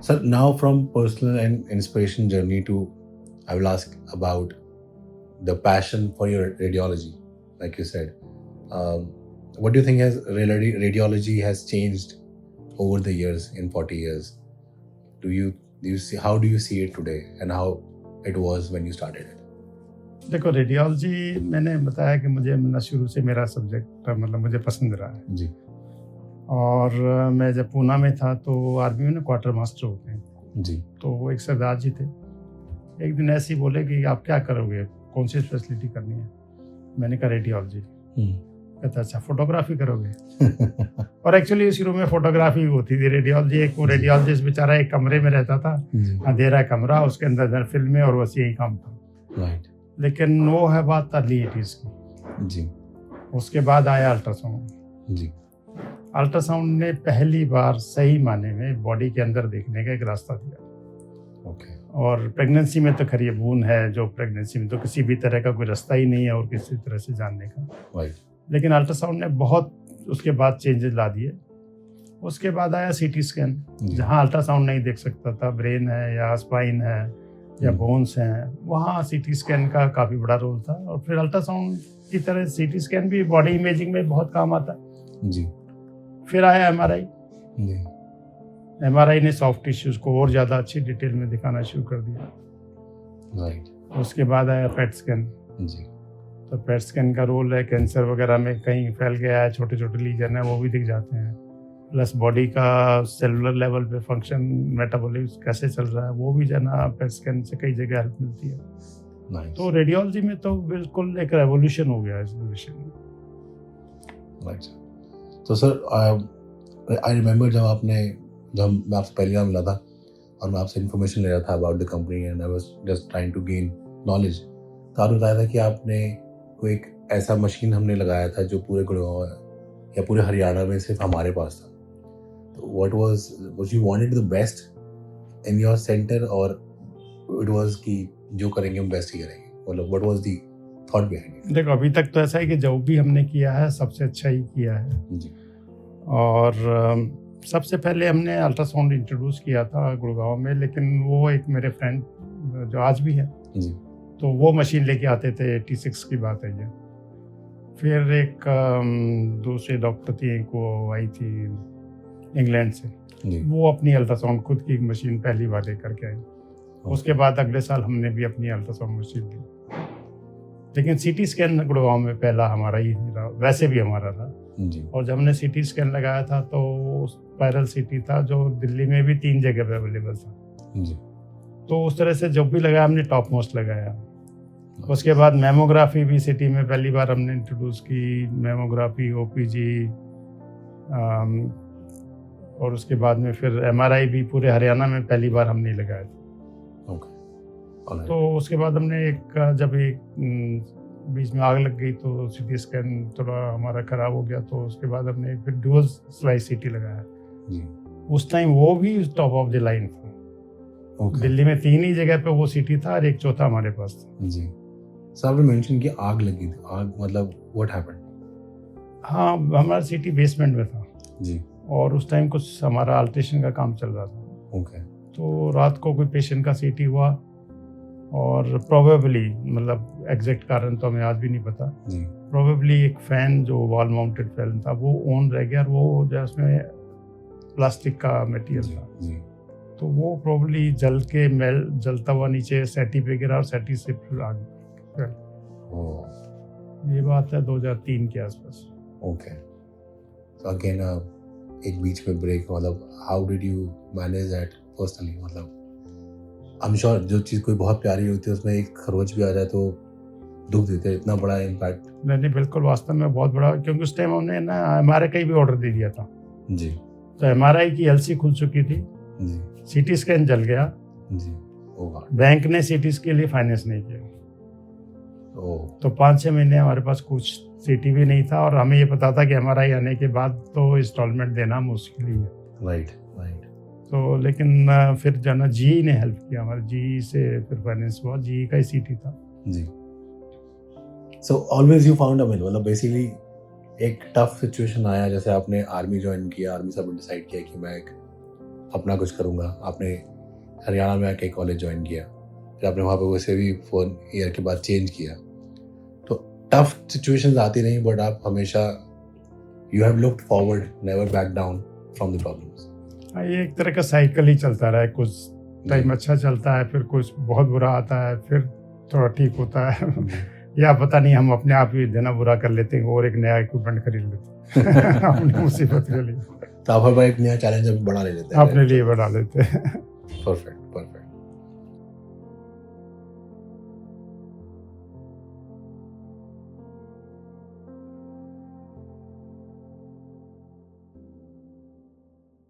Sir, now from personal and inspiration journey to, I will ask about the passion for your radiology. Like you said, what do you think has radiology has changed over the years in 40 years? Do you see, how do you see it today and how it was when you started it? देखो, radiology मैंने बताया कि मुझे शुरू से मेरा subject मतलब मुझे पसंद रहा है। जी और मैं जब पूना में था तो आर्मी में क्वार्टर मास्टर होते हैं, जी तो वो एक सरदार जी थे। एक दिन ऐसे ही बोले कि आप क्या करोगे, कौन सी स्पेशलिटी करनी है? मैंने कहा रेडियोलॉजी। कहता अच्छा फोटोग्राफी करोगे? और एक्चुअली शुरू में फोटोग्राफी होती थी। रेडियोलॉजी एक वो रेडियोलॉजिस्ट बेचारा एक कमरे में रहता था, अंधेरा कमरा, उसके अंदर फिल्में और बस यही काम था। राइट। लेकिन वो है बात अर्ली 80s की। जी उसके बाद आया अल्ट्रासाउंड। जी अल्ट्रासाउंड ने पहली बार सही माने में बॉडी के अंदर देखने का एक रास्ता दिया। ओके। और प्रेगनेंसी में तो खैर ये बून है, जो प्रेगनेंसी में तो किसी भी तरह का कोई रास्ता ही नहीं है और किसी तरह से जानने का। राइट। लेकिन अल्ट्रासाउंड ने बहुत उसके बाद चेंजेस ला दिए। उसके बाद आया सीटी स्कैन, जहाँ अल्ट्रासाउंड नहीं देख सकता था, ब्रेन है या स्पाइन है या बोन्स हैं, वहाँ सीटी स्कैन का काफ़ी बड़ा रोल था। और फिर अल्ट्रासाउंड की तरह सीटी स्कैन भी बॉडी इमेजिंग में बहुत काम आता जी। फिर आया एमआरआई। जी। एमआरआई ने सॉफ्ट टिश्यूज को और ज़्यादा अच्छी डिटेल में दिखाना शुरू कर दिया। राइट। उसके बाद आया पेट स्कैन। जी। तो पेट स्कैन का रोल है, कैंसर वगैरह में कहीं फैल गया है, छोटे छोटे लीजन है, वो भी दिख जाते हैं। प्लस बॉडी का सेलुलर लेवल पे फंक्शन, मेटाबॉलिज्म कैसे चल रहा है, वो भी जो है ना पेट स्कैन से कई जगह हेल्प मिलती है। Nice. तो रेडियोलॉजी में तो बिल्कुल एक रेवोल्यूशन हो गया इस विषय में। राइट। तो सर, आई रिमेम्बर जब मैं आपसे पहली बार मिला था और मैं आपसे इन्फॉर्मेशन ले रहा था about the company and I was just trying to gain knowledge, तो आपने बताया था कि आपने कोई एक ऐसा मशीन हमने लगाया था जो पूरे गुड़गांव या पूरे हरियाणा में सिर्फ हमारे पास था। तो what was you wanted the best in your centre और इट वाज कि जो करेंगे हम बेस्ट ही करेंगे? मतलब what was the thought behind it? देखो, अभी तक तो ऐसा है कि जो भी हमने किया है सबसे अच्छा ही किया है। जी। और सबसे पहले हमने अल्ट्रासाउंड इंट्रोड्यूस किया था गुड़गांव में, लेकिन वो एक मेरे फ्रेंड जो आज भी है जी। तो वो मशीन लेके आते थे। 86 की बात है ये। फिर एक दूसरे डॉक्टर थी, एक वो आई थी इंग्लैंड से, जी। वो अपनी अल्ट्रासाउंड खुद की मशीन पहली बार लेकर के आई। उसके बाद अगले साल हमने भी अपनी अल्ट्रासाउंड मशीन ली। लेकिन सीटी स्कैन गुड़गांव में पहला हमारा ही रहा, वैसे भी हमारा था। जी। और जब हमने सीटी स्कैन लगाया था तो स्पाइरल सीटी था, जो दिल्ली में भी 3 जगह पे अवेलेबल था। जी। तो उस तरह से जब भी लगाया हमने टॉप मोस्ट लगाया। उसके बाद मेमोग्राफी भी सिटी में पहली बार हमने इंट्रोड्यूस की, मेमोग्राफी, ओपीजी, और उसके बाद में फिर एमआरआई भी पूरे हरियाणा में पहली बार हमने लगाया था। ओके। तो उसके बाद हमने जब बीच में आग लग गई तो सीटी स्कैन थोड़ा हमारा खराब हो गया, तो उसके बाद हमने फिर डुअल स्लाइस सीटी लगाया जी। उस टाइम वो भी टॉप ऑफ द लाइन था। ओके। दिल्ली में 3 ही जगह पे वो सीटी था और एक चौथा हमारे पास था। जी। सर, आपने मेंशन कि आग लगी थी। आग मतलब व्हाट हैपेंड? हाँ, हमारा सिटी बेसमेंट में था जी। और उस टाइम कुछ हमारा अल्ट्रेशन का काम चल रहा था। ओके। तो रात को कोई पेशेंट का सीटी हुआ और प्रोबेबली, मतलब एग्जैक्ट कारण तो हमें आज भी नहीं पता, जी। प्रोबेबली एक फैन जो वॉल माउंटेड फैन था वो ऑन रह गया और वो जो उसमें प्लास्टिक का मटेरियल था, जी। तो वो प्रोबेबली जलता हुआ नीचे सेटी पे गिरा और सेटी से फिर आग फैल। ये बात है 2003 के आसपास। ओके। तो अगेन एक बीच में ब्रेक, मतलब how did you manage that personally? मतलब आई एम श्योर जो चीज़ कोई बहुत प्यारी होती है उसमें एक खरोच भी आ जाए तो दुख देते हैं, इतना बड़ा इम्पैक्ट। नहीं, बिल्कुल वास्तव में बहुत बड़ा, क्योंकि उस टाइम हमने ना एमआरआई का भी ऑर्डर दे दिया था। जी। तो एमआरआई की एलसी खुल चुकी थी, जी। सीटी स्कैन जल गया। जी। ओह। बैंक ने सीटी के लिए फाइनेंस नहीं किया। ओह। तो 5-6 महीने हमारे पास कुछ सीटी भी नहीं था और हमें ये पता था कि एमआरआई आने के बाद तो इंस्टॉलमेंट देना मुश्किल ही है। राइट। राइट। तो लेकिन फिर जो ना जी ने हेल्प किया, हमारे जी से फिर फाइनेंस हुआ, जी का ही सीटी था। जी। So always you found a way, मतलब बेसिकली एक टफ सिचुएशन आया, जैसे आपने आर्मी ज्वाइन किया, आर्मी से आपने डिसाइड किया कि मैं एक अपना कुछ करूँगा। आपने हरियाणा में आके कॉलेज ज्वाइन किया, फिर आपने वहाँ पे वैसे भी 4 ईयर के बाद चेंज किया। तो टफ सिचुएशंस आती रहीं, बट आप हमेशा you have looked forward, never back down from the problems. हाँ, ये एक तरह का साइकिल ही चलता रहा है। कुछ टाइम अच्छा चलता है, फिर कुछ बहुत बुरा आता है, फिर थोड़ा ठीक होता है। या पता नहीं, हम अपने आप ही देना बुरा कर लेते हैं और एक नया इक्विपमेंट खरीद लेते हैं अपनी मुसीबत के लिए। तो आप हर बार एक नया चैलेंज बड़ा ले लेते हैं, अपने लिए बढ़ा लेते हैं। Perfect perfect.